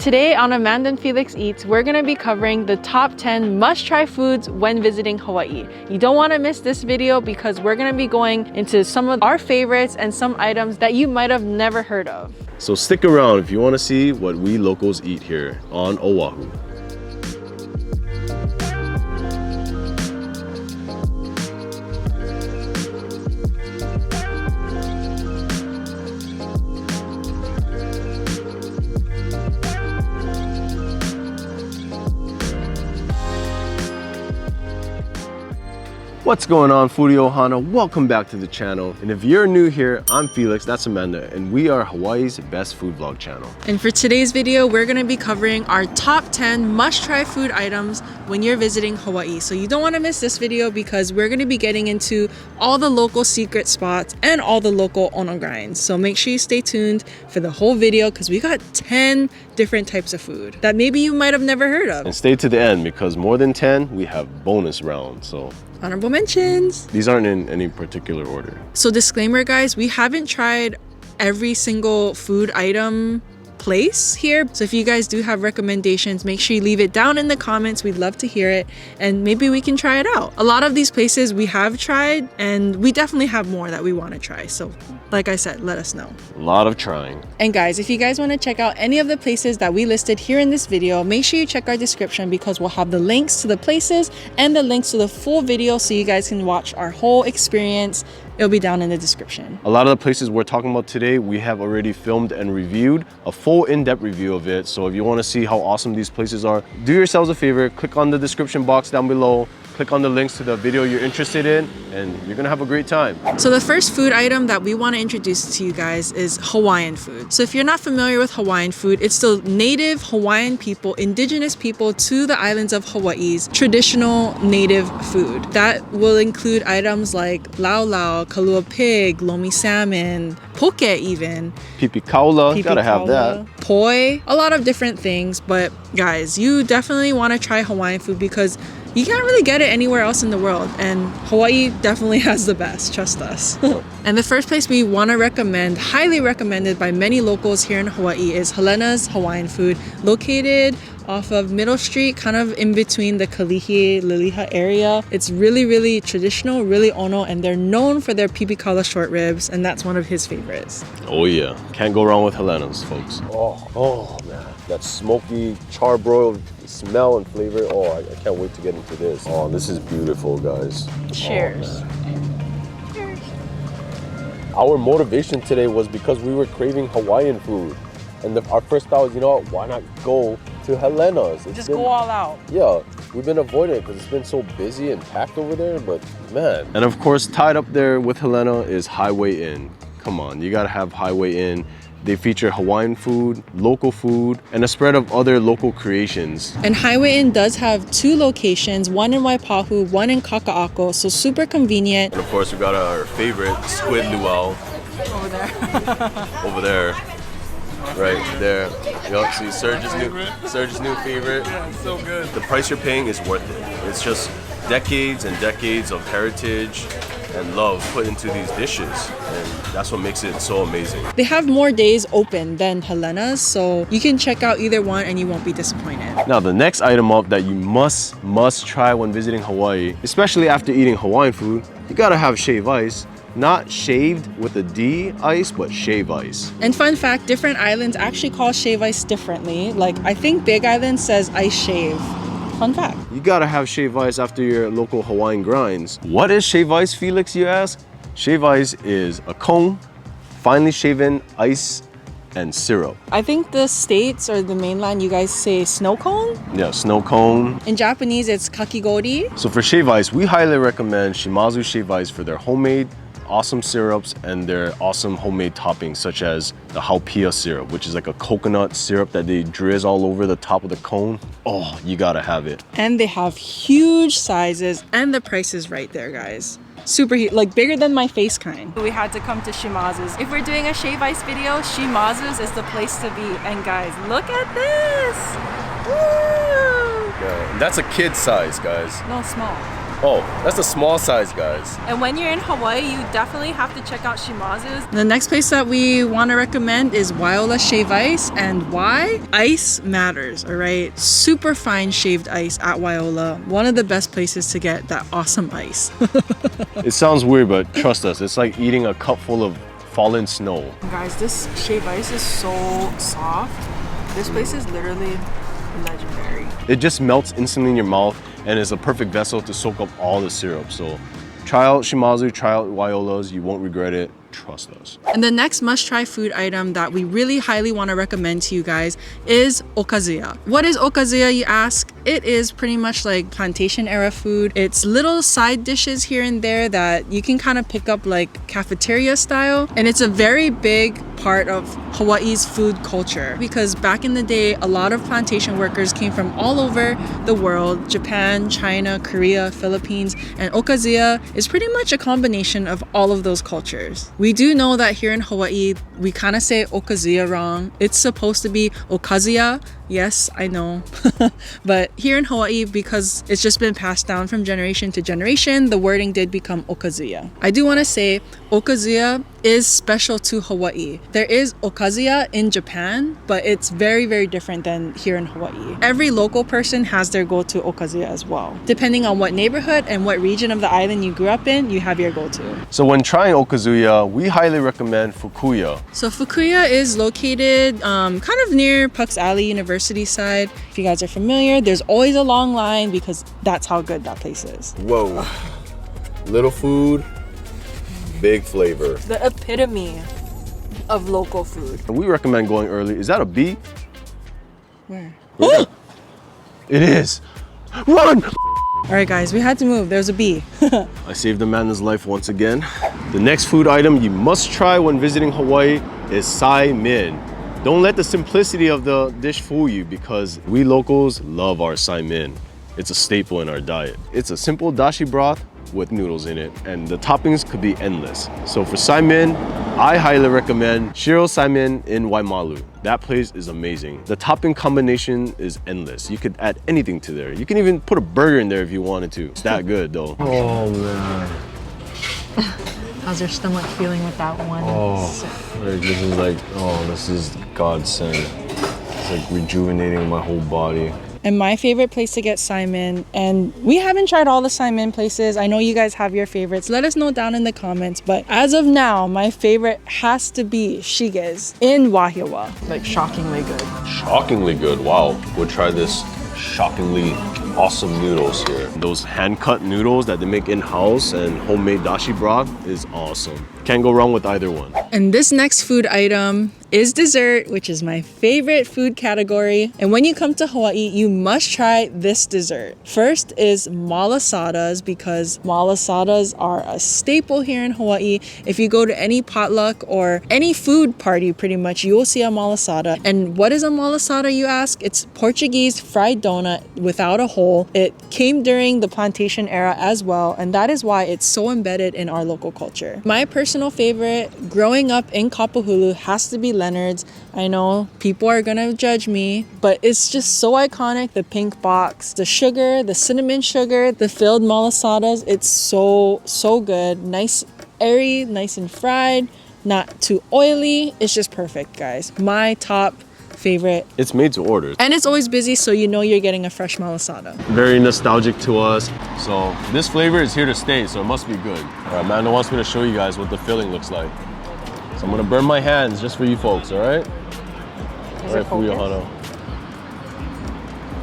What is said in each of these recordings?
Today on Amanda and Felix Eats, we're going to be covering the top 10 must-try foods when visiting Hawaii. You don't want to miss this video because we're going to be going into some of our favorites and some items that you might have never heard of. So stick around if you want to see what we locals eat here on Oahu. What's going on, Foodie Ohana? Welcome back to the channel. And if you're new here, I'm Felix, that's Amanda, and we are Hawaii's best food vlog channel. And for today's video, we're gonna be covering our top 10 must-try food items when you're visiting Hawaii. So you don't wanna miss this video because we're gonna be getting into all the local secret spots and all the local ono grinds. So make sure you stay tuned for the whole video because we got 10 different types of food that maybe you might have never heard of. And stay to the end because more than 10, we have bonus rounds, so honorable mentions. These aren't in any particular order. So disclaimer guys, we haven't tried every single food item place here. So if you guys do have recommendations, make sure you leave it down in the comments. We'd love to hear it and maybe we can try it out. A lot of these places we have tried and we definitely have more that we want to try. So like I said, let us know. A lot of trying. And guys, if you guys want to check out any of the places that we listed here in this video, make sure you check our description because we'll have the links to the places and the links to the full video so you guys can watch our whole experience. It'll be down in the description. A lot of the places we're talking about today, we have already filmed and reviewed a full in-depth review of it. So if you want to see how awesome these places are, do yourselves a favor, click on the description box down below, click on the links to the video you're interested in, and you're gonna have a great time. So the first food item that we want to introduce to you guys is Hawaiian food. So if you're not familiar with Hawaiian food, it's the native Hawaiian people, indigenous people to the islands of Hawaii's traditional native food. That will include items like lau lau, kalua pig, lomi salmon, poke even. Pipi kaula, gotta have that. Poi, a lot of different things. But guys, you definitely want to try Hawaiian food because you can't really get it anywhere else in the world, and Hawaii definitely has the best, trust us. And the first place we want to recommend, highly recommended by many locals here in Hawaii, is Helena's Hawaiian Food, located off of Middle Street, kind of in between the Kalihi, Liliha area. It's really, really traditional, really ono, and they're known for their pipi kaula short ribs, and that's one of his favorites. Oh yeah, can't go wrong with Helena's, folks. Oh man, that smoky charbroiled smell and flavor. Oh, I can't wait to get into this. Oh, this is beautiful, guys. Cheers. Cheers. Our motivation today was because we were craving Hawaiian food. And our first thought was, you know what, why not go to Helena's? Go all out. Yeah, we've been avoiding it because it's been so busy and packed over there, but man. And of course, tied up there with Helena is Highway Inn. Come on, you gotta have Highway Inn. They feature Hawaiian food, local food, and a spread of other local creations. And Highway Inn does have 2 locations, one in Waipahu, one in Kaka'ako, so super convenient. And of course, we got our favorite squid luau. Over there. Over there. Right there. Yup, see Serge's new favorite. Yeah, it's so good. The price you're paying is worth it. It's just decades and decades of heritage and love put into these dishes, and that's what makes it so amazing. They have more days open than Helena's, so you can check out either one and you won't be disappointed. Now the next item up that you must try when visiting Hawaii, especially after eating Hawaiian food, you gotta have shave ice. Not shaved with a D ice, but shave ice. And fun fact, different islands actually call shave ice differently. Like I think Big Island says ice shave. Fun fact. You gotta have shave ice after your local Hawaiian grinds. What is shave ice, Felix, you ask? Shave ice is a cone, finely shaven ice and syrup. I think the States or the mainland, you guys say snow cone? Yeah, snow cone. In Japanese, it's kakigori. So for shave ice, we highly recommend Shimazu shave ice for their homemade awesome syrups and their awesome homemade toppings, such as the haupia syrup, which is like a coconut syrup that they drizz all over the top of the cone. Oh, you gotta have it. And they have huge sizes and the price is right there, guys. Super huge, like bigger than my face kind. We had to come to Shimazu's. If we're doing a shave ice video, Shimazu's is the place to be. And guys, look at this. Woo! Yeah, and that's a kid size, guys. No, small. Oh, that's a small size, guys. And when you're in Hawaii, you definitely have to check out Shimazu's. The next place that we want to recommend is Waiola's Shave Ice. And why? Ice matters, all right? Super fine shaved ice at Waiola. One of the best places to get that awesome ice. It sounds weird, but trust us, it's like eating a cup full of fallen snow. Guys, this shaved ice is so soft. This place is literally legendary. It just melts instantly in your mouth and is a perfect vessel to soak up all the syrup. So try out Shimazu, try out Waiola's, you won't regret it. Trust us. And the next must-try food item that we really highly want to recommend to you guys is Okazuya. What is Okazuya, you ask? It is pretty much like plantation era food. It's little side dishes here and there that you can kind of pick up like cafeteria style. And it's a very big part of Hawaii's food culture because back in the day, a lot of plantation workers came from all over the world, Japan, China, Korea, Philippines, and Okazuya is pretty much a combination of all of those cultures. We do know that here in Hawaii, we kind of say Okazuya wrong. It's supposed to be Okazuya. Yes, I know. But here in Hawaii, because it's just been passed down from generation to generation, the wording did become Okazuya. I do want to say Okazuya is special to Hawaii. There is Okazuya in Japan, but it's very, very different than here in Hawaii. Every local person has their go-to Okazuya as well. Depending on what neighborhood and what region of the island you grew up in, you have your go-to. So when trying Okazuya, we highly recommend Fukuya. So Fukuya is located kind of near Puck's Alley University side. If you guys are familiar, there's always a long line because that's how good that place is. Whoa. Little food, big flavor. The epitome of local food. We recommend going early. Is that a bee? Where? Oh! It is. Run! All right, guys, we had to move. There's a bee. I saved Amanda's life once again. The next food item you must try when visiting Hawaii is Saimin. Don't let the simplicity of the dish fool you because we locals love our Saimin. It's a staple in our diet. It's a simple dashi broth with noodles in it, and the toppings could be endless. So for Saimin, I highly recommend Shiro Saimin in Waimalu. That place is amazing. The topping combination is endless. You could add anything to there. You can even put a burger in there if you wanted to. It's that good though. Oh man. How's your stomach feeling with that one sip? This is like, this is godsend. It's like rejuvenating my whole body. And my favorite place to get Saimin, and we haven't tried all the Saimin places. I know you guys have your favorites. Let us know down in the comments. But as of now, my favorite has to be Shige's in Wahiawa. Like shockingly good. Shockingly good, wow. We'll try this shockingly awesome noodles here. Those hand-cut noodles that they make in-house and homemade dashi broth is awesome. Can't go wrong with either one. And this next food item is dessert, which is my favorite food category. And when you come to Hawaii, you must try this dessert. First is Malasadas, because Malasadas are a staple here in Hawaii. If you go to any potluck or any food party, pretty much, you will see a Malasada. And what is a Malasada, you ask? It's Portuguese fried donut without a hole. It came during the plantation era as well, and that is why it's so embedded in our local culture. My personal favorite growing up in Kapahulu has to be Leonard's. I know people are gonna judge me, but it's just so iconic. The pink box, the sugar, the cinnamon sugar, the filled malasadas. It's so good. Nice, airy, nice and fried, not too oily. It's just perfect, guys. My top favorite. It's made to order. And it's always busy, so you know you're getting a fresh malasada. Very nostalgic to us. So this flavor is here to stay, so it must be good. All right, Amanda wants me to show you guys what the filling looks like. So I'm gonna burn my hands just for you folks, all right? All right, Fuyahana.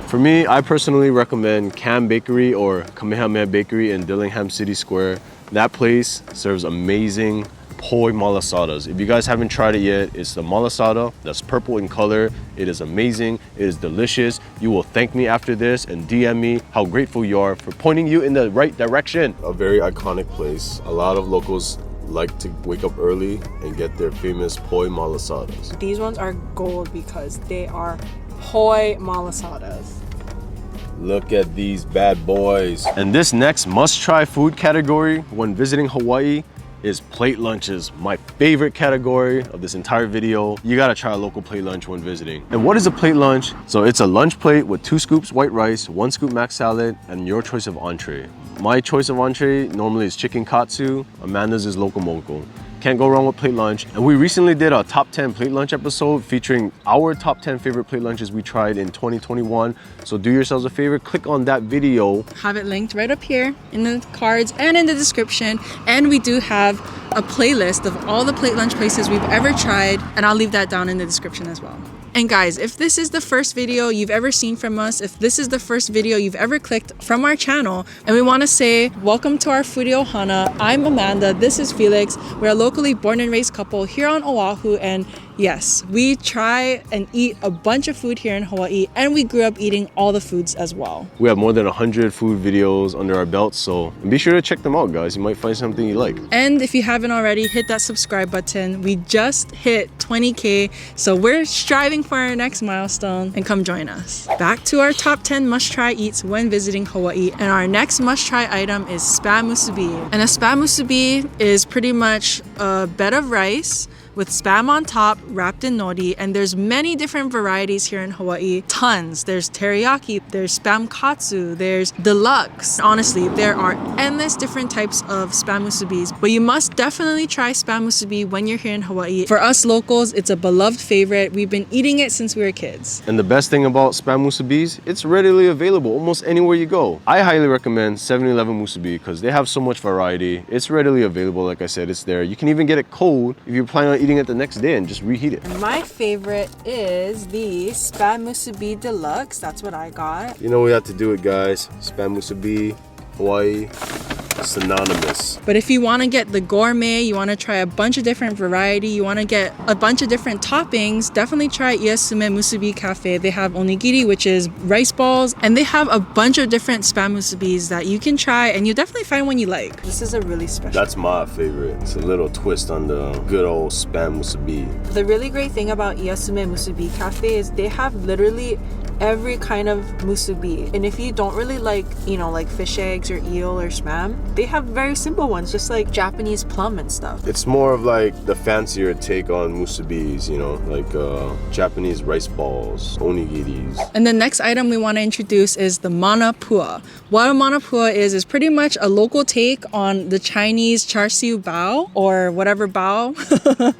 For me, I personally recommend Cam Bakery or Kamehameha Bakery in Dillingham City Square. That place serves amazing poi malasadas. If you guys haven't tried it yet, it's the malasada that's purple in color. It is amazing. It is delicious. You will thank me after this and DM me how grateful you are for pointing you in the right direction. A very iconic place. A lot of locals like to wake up early and get their famous poi malasadas. These ones are gold because they are poi malasadas. Look at these bad boys. And this next must-try food category when visiting Hawaii is plate lunches, my favorite category of this entire video. You gotta try a local plate lunch when visiting. And what is a plate lunch? So it's a lunch plate with 2 scoops white rice, 1 scoop mac salad, and your choice of entree. My choice of entree normally is chicken katsu. Amanda's is loco moco. Can't go wrong with plate lunch. And we recently did a top 10 plate lunch episode featuring our top 10 favorite plate lunches we tried in 2021. So do yourselves a favor, click on that video. Have it linked right up here in the cards and in the description. And we do have a playlist of all the plate lunch places we've ever tried, and I'll leave that down in the description as well. And guys, if this is the first video you've ever seen from us, if this is the first video you've ever clicked from our channel, and we want to say welcome to our Foodie Ohana. I'm Amanda, this is Felix. We're a locally born and raised couple here on Oahu, and yes, we try and eat a bunch of food here in Hawaii, and we grew up eating all the foods as well. We have more than 100 food videos under our belts, so be sure to check them out, guys. You might find something you like. And if you haven't already, hit that subscribe button. We just hit 20K, so we're striving for our next milestone, and come join us. Back to our top 10 must-try eats when visiting Hawaii, and our next must-try item is spam musubi. And a spam musubi is pretty much a bed of rice with spam on top, wrapped in nori, and there's many different varieties here in Hawaii. Tons. There's teriyaki, there's spam katsu, there's deluxe. Honestly, there are endless different types of spam musubis, but you must definitely try spam musubi when you're here in Hawaii. For us locals, it's a beloved favorite. We've been eating it since we were kids. And the best thing about spam musubis, it's readily available almost anywhere you go. I highly recommend 7-Eleven musubi because they have so much variety. It's readily available, like I said, it's there. You can even get it cold if you're planning on eating it the next day and just reheat it. My favorite is the spam musubi deluxe. That's what I got. You know we have to do it, guys. Spam musubi, Hawaii, synonymous. But if you want to get the gourmet, you want to try a bunch of different variety, you want to get a bunch of different toppings, definitely try Iyasume Musubi Cafe. They have onigiri, which is rice balls, and they have a bunch of different spam musubis that you can try, and you'll definitely find one you like. This is a really special. That's my favorite. It's a little twist on the good old spam musubi. The really great thing about Iyasume Musubi Cafe is they have literally every kind of musubi, and if you don't really like, you know, like fish eggs or eel or spam, they have very simple ones, just like Japanese plum and stuff. It's more of like the fancier take on musubis, you know, like Japanese rice balls, onigiris. And the next item we want to introduce is the Manapua. What a Manapua is pretty much a local take on the Chinese char siu bao or whatever bao.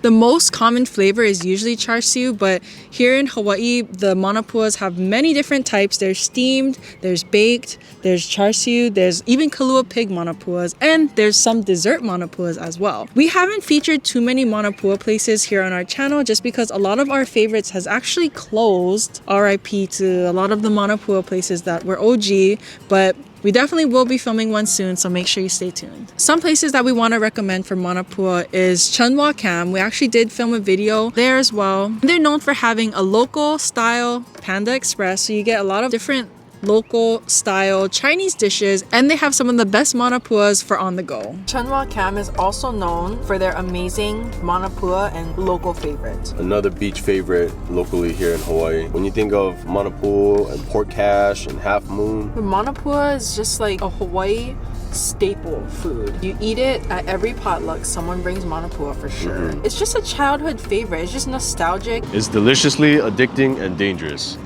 The most common flavor is usually char siu, but here in Hawaii, the Manapuas have many different types. There's steamed, there's baked, there's char siu, there's even Kalua pig Manapuas, and there's some dessert Manapuas as well. We haven't featured too many Manapua places here on our channel just because a lot of our favorites has actually closed. RIP to a lot of the Manapua places that were OG, but we definitely will be filming one soon, so make sure you stay tuned. Some places that we want to recommend for Manapua is Chunwa Cam. We actually did film a video there as well. They're known for having a local style Panda Express, so you get a lot of different local style Chinese dishes, and they have some of the best Manapuas for on the go. Chunwa Cam is also known for their amazing Manapua and local favorites. Another beach favorite locally here in Hawaii. When you think of Manapua and pork hash and half moon, Manapua is just like a Hawaii staple food. You eat it at every potluck. Someone brings Manapua for sure. It's just a childhood favorite. It's just nostalgic. It's deliciously addicting and dangerous.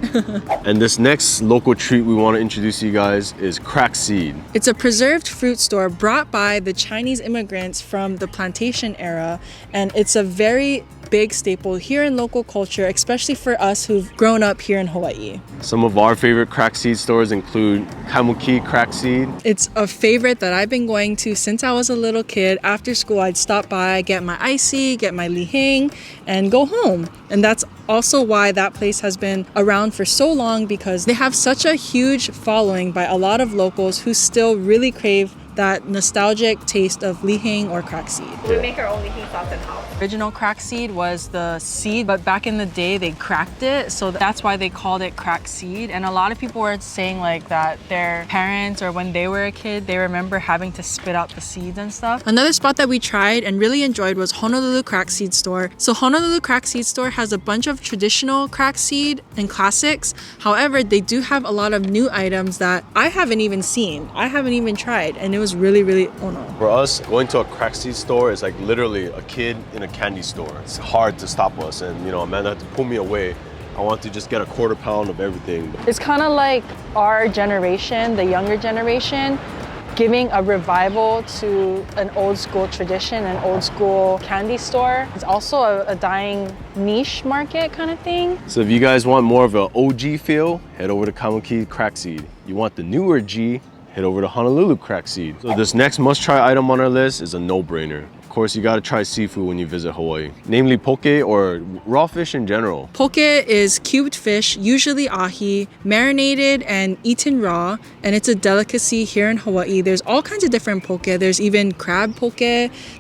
And this next local treat we want to introduce to you guys is crack seed. It's a preserved fruit store brought by the Chinese immigrants from the plantation era, and it's a very big staple here in local culture, especially for us who've grown up here in Hawaii. Some of our favorite crack seed stores include Kamuki Crack Seed. It's a favorite that I've been going to since I was a little kid. After school, I'd stop by, get my icy, get my liheng, and go home. And that's also why that place has been around for so long, because they have such a huge following by a lot of locals who still really crave that nostalgic taste of liheng or crack seed. We make our own liheng sauce in-house. Original crack seed was the seed, but back in the day they cracked it, so that's why they called it crack seed. And a lot of people were saying like that their parents, or when they were a kid, they remember having to spit out the seeds and stuff. Another spot that we tried and really enjoyed was Honolulu Crack Seed Store. So Honolulu Crack Seed Store has a bunch of traditional crack seed and classics. However, they do have a lot of new items that I haven't even seen. I haven't even tried, and it was really, really ono. For us, going to a crack seed store is like literally a kid in a candy store. It's hard to stop us, and you know, Amanda had to pull me away. I want to just get a quarter pound of everything. It's kind of like our generation, the younger generation, giving a revival to an old school tradition, an old school candy store. It's also a dying niche market kind of thing. So if you guys want more of an OG feel, head over to Kamaki Crack Seed. You want the newer G, head over to Honolulu Crack Seed. So this next must-try item on our list is a no-brainer. Of course, you gotta try seafood when you visit Hawaii, namely poke or raw fish in general. Poke is cubed fish, usually ahi, marinated and eaten raw, and it's a delicacy here in Hawaii. There's all kinds of different poke. There's even crab poke,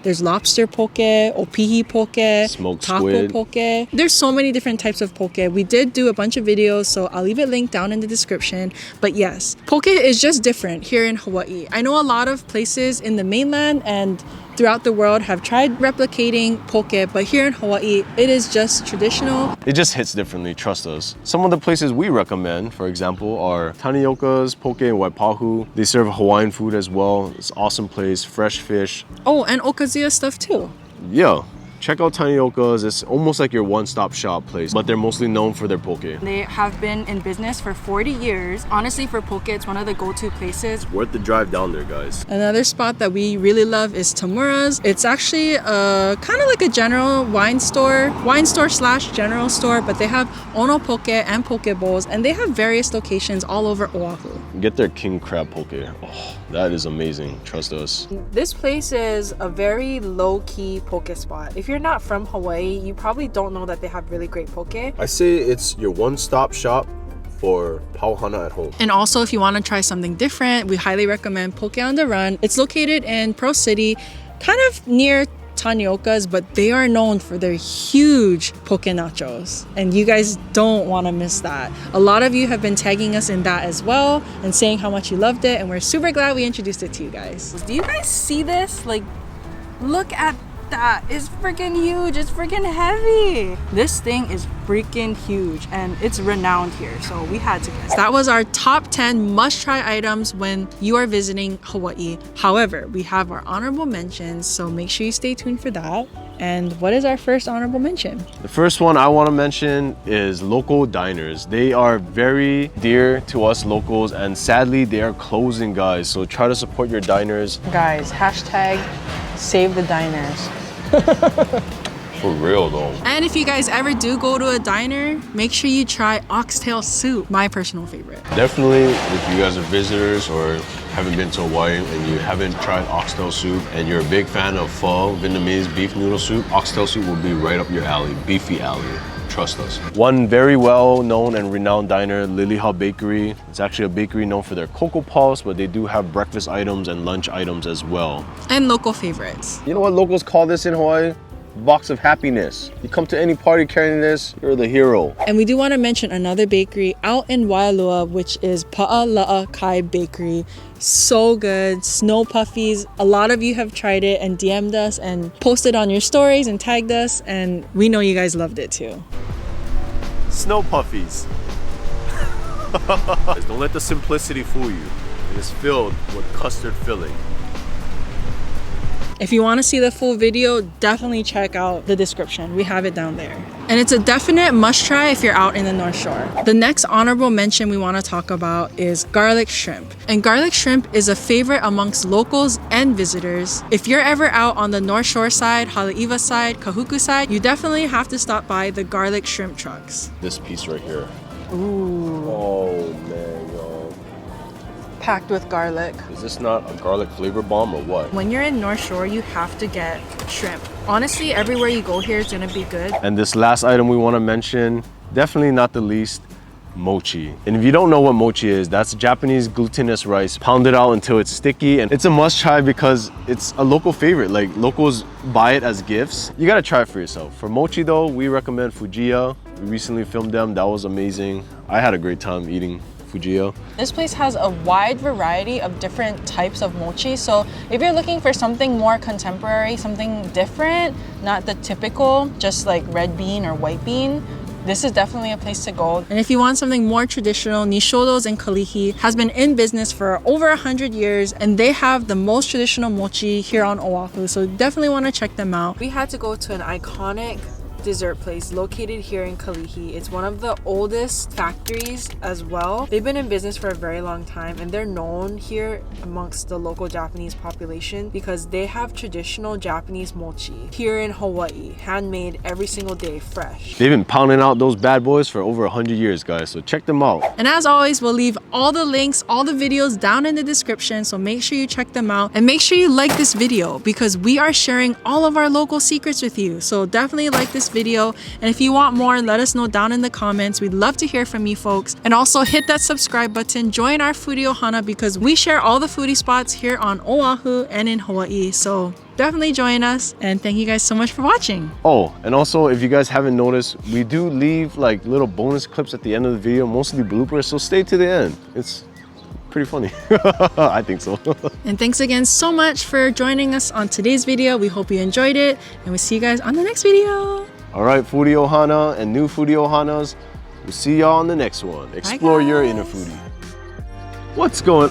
there's lobster poke, opihi poke, Smoked taco squid. poke. There's so many different types of poke. We did do a bunch of videos, so I'll leave it linked down in the description. But yes, poke is just different here in Hawaii. I know a lot of places in the mainland and throughout the world have tried replicating poke, but here in Hawaii, it is just traditional. It just hits differently, trust us. Some of the places we recommend, for example, are Tanioka's Poke in Waipahu. They serve Hawaiian food as well. It's an awesome place, fresh fish. Oh, and Okazuya stuff too. Yeah, check out Tanioka's. It's almost like your one-stop shop place, but they're mostly known for their poke. They have been in business for 40 years. Honestly, for poke, it's one of the go-to places. Worth the drive down there, guys. Another spot that we really love is Tamura's. It's actually kind of like a general wine store slash general store, but they have ono poke and poke bowls, and they have various locations all over Oahu. Get their king crab poke. Oh, that is amazing, trust us. This place is a very low-key poke spot. If you're not from Hawaii, you probably don't know that they have really great poke. I say it's your one-stop shop for pauhana at home. And also, if you want to try something different, we highly recommend Poke on the Run. It's located in Pearl City, kind of near Tanioka's, but they are known for their huge poke nachos, and you guys don't want to miss that. A lot of you have been tagging us in that as well and saying how much you loved it, and we're super glad we introduced it to you guys. Do you guys see this? Like, look at that. It's freaking huge. It's freaking heavy. This thing is freaking huge, and it's renowned here, so we had to guess. That was our top 10 must-try items when you are visiting Hawaii. However, we have our honorable mentions, so make sure you stay tuned for that. And what is our first honorable mention? The first one I want to mention is local diners. They are very dear to us locals, and sadly they are closing, guys, so try to support your diners. Guys, hashtag save the diners. For real though. And if you guys ever do go to a diner, make sure you try oxtail soup, my personal favorite. Definitely, if you guys are visitors or haven't been to Hawaii and you haven't tried oxtail soup and you're a big fan of pho, Vietnamese beef noodle soup, oxtail soup will be right up your alley, beefy alley. Trust us. One very well-known and renowned diner, Liliha Bakery. It's actually a bakery known for their cocoa puffs, but they do have breakfast items and lunch items as well. And local favorites. You know what locals call this in Hawaii? Box of happiness. You come to any party carrying this, you're the hero. And we do want to mention another bakery out in Waialua, which is Pa'ala'a Kai Bakery. So good. Snow Puffies. A lot of you have tried it and DM'd us and posted on your stories and tagged us, and we know you guys loved it too. Snow Puffies. Don't let the simplicity fool you. It is filled with custard filling. If you want to see the full video, definitely check out the description. We have it down there. And it's a definite must try if you're out in the North Shore. The next honorable mention we want to talk about is garlic shrimp. And garlic shrimp is a favorite amongst locals and visitors. If you're ever out on the North Shore side, Haleiwa side, Kahuku side, you definitely have to stop by the garlic shrimp trucks. This piece right here. Ooh. Oh man, yo. Packed with garlic. Is this not a garlic flavor bomb or what? When you're in North Shore, you have to get shrimp. Honestly, everywhere you go here is gonna be good. And this last item we want to mention, definitely not the least, mochi. And if you don't know what mochi is, that's Japanese glutinous rice pounded out until it's sticky, and it's a must try because it's a local favorite. Like, locals buy it as gifts. You gotta try it for yourself. For mochi though, we recommend Fujiya. We recently filmed them. That was amazing. I had a great time eating Fujiya. This place has a wide variety of different types of mochi, so if you're looking for something more contemporary, something different, not the typical just like red bean or white bean, this is definitely a place to go. And if you want something more traditional, Nishodo's in Kalihi has been in business for over 100 years, and they have the most traditional mochi here on Oahu, so definitely want to check them out. We had to go to an iconic dessert place located here in Kalihi. It's one of the oldest factories as well. They've been in business for a very long time, and they're known here amongst the local Japanese population because they have traditional Japanese mochi here in Hawaii, handmade every single day, fresh. They've been pounding out those bad boys for over 100 years, guys, so check them out. And as always, we'll leave all the links, all the videos down in the description, so make sure you check them out. And make sure you like this video because we are sharing all of our local secrets with you. So definitely like this video, and if you want more, let us know down in the comments. We'd love to hear from you folks. And also hit that subscribe button, join our Foodie Ohana because we share all the foodie spots here on Oahu and in Hawaii. So definitely join us, and thank you guys so much for watching. Oh, and also if you guys haven't noticed, we do leave like little bonus clips at the end of the video, mostly bloopers, so stay to the end. It's pretty funny. I think so. And thanks again so much for joining us on today's video. We hope you enjoyed it, and we'll see you guys on the next video. All right, Foodie Ohana and new Foodie Ohanas, we'll see y'all on the next one. Explore your inner foodie. What's going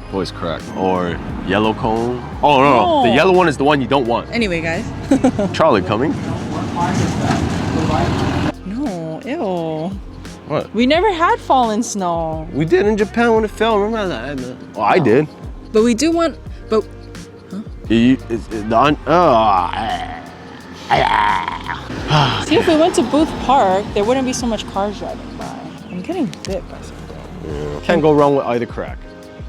voice crack. Or yellow cone. Oh no, the yellow one is the one you don't want. Anyway, guys. Charlie coming. No, ew. What? We never had fallen snow. We did in Japan when it fell. Remember that? Oh, I did. But we do want, but see, if we went to Booth Park, there wouldn't be so much cars driving by. I'm getting bit by something. Yeah. Can't go wrong with either crack.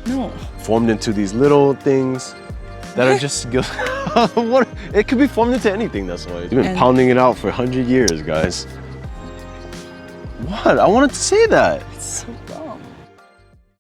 No. Formed into these little things that are just what? It could be formed into anything, that's why. You've been pounding it out for 100 years, guys. What? I wanted to say that. It's so